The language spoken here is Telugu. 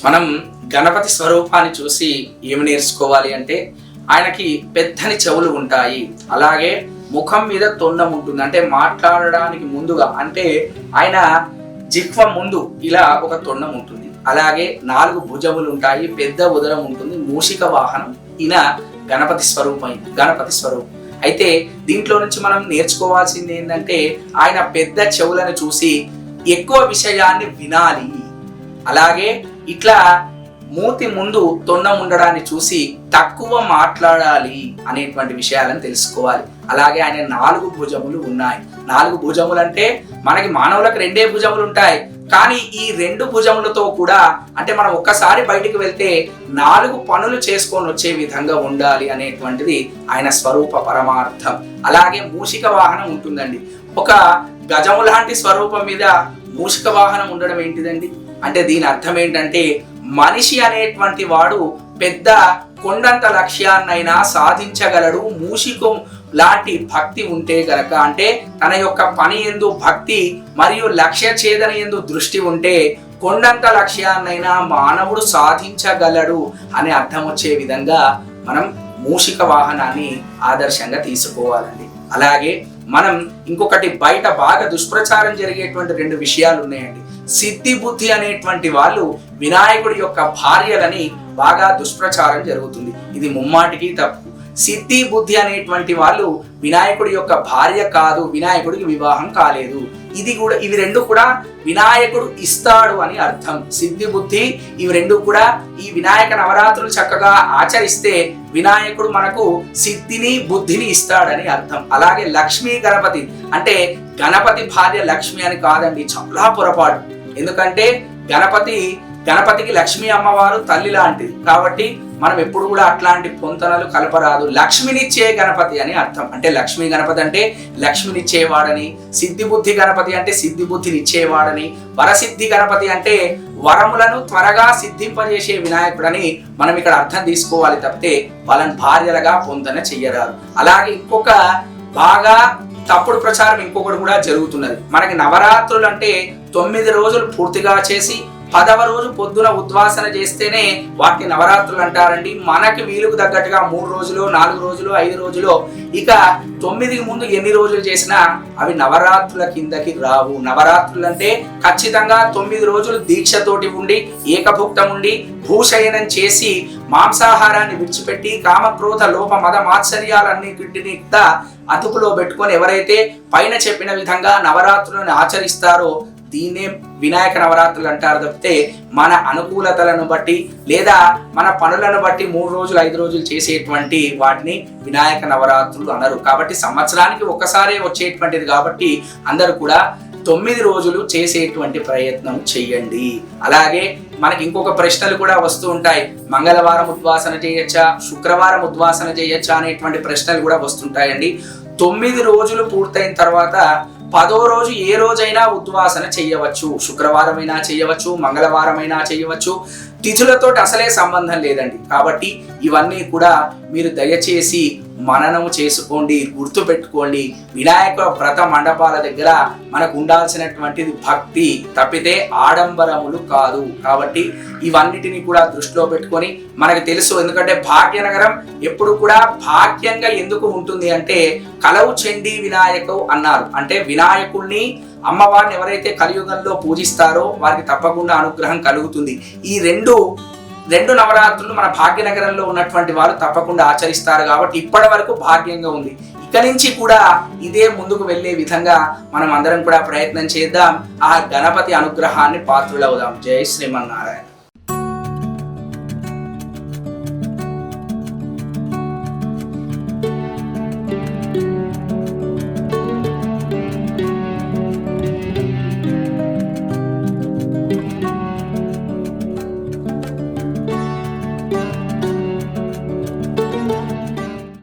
మనం గణపతి స్వరూపాన్ని చూసి ఏమి నేర్చుకోవాలి అంటే ఆయనకి పెద్దని చెవులు ఉంటాయి, అలాగే ముఖం మీద తొండం ఉంటుంది. అంటే మాట్లాడడానికి ముందుగా అంటే ఆయన జిహ్వ ముందు ఇలా ఒక తొండం ఉంటుంది, అలాగే 4 భుజములు ఉంటాయి, పెద్ద ఉదరం ఉంటుంది, మూషిక వాహనం. ఈయన గణపతి స్వరూపం. అయితే దీంట్లో నుంచి మనం నేర్చుకోవాల్సింది ఏంటంటే ఆయన పెద్ద చెవులను చూసి ఎక్కువ విషయాన్ని వినాలి, అలాగే ఇట్లా మూతి ముందు తొండం ఉండడాన్ని చూసి తక్కువ మాట్లాడాలి అనేటువంటి విషయాలను తెలుసుకోవాలి. అలాగే ఆయన 4 భుజములు ఉన్నాయి. 4 భుజములు అంటే మనకి మానవులకు 2 భుజములు ఉంటాయి, కానీ ఈ 2 భుజములతో కూడా అంటే మనం ఒక్కసారి బయటికి వెళ్తే 4 పనులు చేసుకొని వచ్చే విధంగా ఉండాలి అనేటువంటిది ఆయన స్వరూప పరమార్థం. అలాగే మూషిక వాహనం ఉంటుందండి. ఒక గజము లాంటి స్వరూపం మీద మూషిక వాహనం ఉండడం ఏంటిదండి అంటే దీని అర్థం ఏంటంటే మనిషి అనేటువంటి వాడు పెద్ద కొండంత లక్ష్యాన్నైనా సాధించగలడు మూషికం లాంటి భక్తి ఉంటే గనక. అంటే తన యొక్క పని యందు భక్తి మరియు లక్ష్య ఛేదన యందు దృష్టి ఉంటే కొండంత లక్ష్యాన్నైనా మానవుడు సాధించగలడు అనే అర్థం వచ్చే విధంగా మనం మూషిక వాహనాన్ని ఆదర్శంగా తీసుకోవాలండి. అలాగే మనం ఇంకొకటి బయట బాగా దుష్ప్రచారం జరిగేటువంటి 2 విషయాలు ఉన్నాయండి. సిద్ధి బుద్ధి అనేటువంటి వాళ్ళు వినాయకుడి యొక్క భార్యలని బాగా దుష్ప్రచారం జరుగుతుంది. ఇది ముమ్మాటికి తప్పు. సిద్ధి బుద్ధి అనేటువంటి వాళ్ళు వినాయకుడి యొక్క భార్య కాదు, వినాయకుడికి వివాహం కాలేదు. ఇవి 2 కూడా వినాయకుడు ఇస్తాడు అని అర్థం. సిద్ధి బుద్ధి ఇవి 2 కూడా ఈ వినాయక నవరాత్రులు చక్కగా ఆచరిస్తే వినాయకుడు మనకు సిద్ధిని బుద్ధిని ఇస్తాడని అర్థం. అలాగే లక్ష్మీ గణపతి అంటే గణపతి భార్య లక్ష్మి అని కాదండి, చాలా పొరపాటు. ఎందుకంటే గణపతికి లక్ష్మీ అమ్మవారు తల్లి లాంటిది కాబట్టి మనం ఎప్పుడు కూడా అట్లాంటి పొంతనలు కలపరాదు. లక్ష్మినిచ్చే గణపతి అని అర్థం. అంటే లక్ష్మీ గణపతి అంటే లక్ష్మినిచ్చేవాడని, సిద్ధి బుద్ధి గణపతి అంటే సిద్ధి బుద్ధినిచ్చేవాడని, వరసిద్ధి గణపతి అంటే వరములను త్వరగా సిద్ధింపజేసే వినాయకుడని మనం ఇక్కడ అర్థం తీసుకోవాలి తప్పితే వాళ్ళని భార్యలుగా పొంతన చెయ్యరాదు. అలాగే ఇంకొక బాగా తప్పుడు ప్రచారం ఇంకొకటి కూడా జరుగుతున్నది. మనకి నవరాత్రులు అంటే 9 రోజులు పూర్తిగా చేసి 10వ రోజు పొద్దున ఉద్వాసన చేస్తేనే వాటిని నవరాత్రులు అంటారండి. మనకి వీలుకు తగ్గట్టుగా 3 రోజులు 4 రోజులు 5 రోజులు ఇక 9కి ముందు ఎన్ని రోజులు చేసినా అవి నవరాత్రుల కిందకి రావు. నవరాత్రులు అంటే ఖచ్చితంగా 9 రోజులు దీక్షతోటి ఉండి ఏకభుక్తం ఉండి భూశయనం చేసి మాంసాహారాన్ని విడిచిపెట్టి కామక్రోధ లోప మద మాత్సర్యాలన్నిటిని అదుపులో పెట్టుకొని ఎవరైతే పైన చెప్పిన విధంగా నవరాత్రులను ఆచరిస్తారో దీన్నే వినాయక నవరాత్రులు అంటారు తప్పితే మన అనుకూలతలను బట్టి లేదా మన పనులను బట్టి 3 రోజులు 5 రోజులు చేసేటువంటి వాటిని వినాయక నవరాత్రులు అనరు. కాబట్టి సంవత్సరానికి ఒక్కసారే వచ్చేటువంటిది కాబట్టి అందరూ కూడా 9 రోజులు చేసేటువంటి ప్రయత్నం చెయ్యండి. అలాగే మనకి ఇంకొక ప్రశ్నలు కూడా వస్తూ ఉంటాయి. మంగళవారం ఉద్వాసన చేయొచ్చా, శుక్రవారం ఉద్వాసన చేయొచ్చా అనేటువంటి ప్రశ్నలు కూడా వస్తుంటాయండి. 9 రోజులు పూర్తయిన తర్వాత 10వ రోజు ఏ రోజైనా ఉద్వాసన చేయవచ్చు. శుక్రవారం అయినా చేయవచ్చు, మంగళవారం అయినా చేయవచ్చు. తిథులతో అసలే సంబంధం లేదండి. కాబట్టి ఇవన్నీ కూడా మీరు దయచేసి మననం చేసుకోండి, గుర్తు పెట్టుకోండి. వినాయక వ్రత మండపాల దగ్గర మనకు ఉండాల్సినటువంటిది భక్తి తప్పితే ఆడంబరములు కాదు. కాబట్టి ఇవన్నిటిని కూడా దృష్టిలో పెట్టుకొని మనకు తెలుసు. ఎందుకంటే భాగ్యనగరం ఎప్పుడు కూడా భాగ్యంగా ఎందుకు ఉంటుంది అంటే కలవు చండీ వినాయకు అన్నారు. అంటే వినాయకుడిని అమ్మవారిని ఎవరైతే కలియుగంలో పూజిస్తారో వారికి తప్పకుండా అనుగ్రహం కలుగుతుంది. ఈ రెండు నవరాత్రులు మన భాగ్యనగరంలో ఉన్నటువంటి వారు తప్పకుండా ఆచరిస్తారు కాబట్టి ఇప్పటి వరకు భాగ్యంగా ఉంది. ఇక నుంచి కూడా ఇదే ముందుకు వెళ్ళే విధంగా మనం అందరం కూడా ప్రయత్నం చేద్దాం. ఆ గణపతి అనుగ్రహాన్ని పాత్రులవుదాం. జై శ్రీమన్నారాయణ.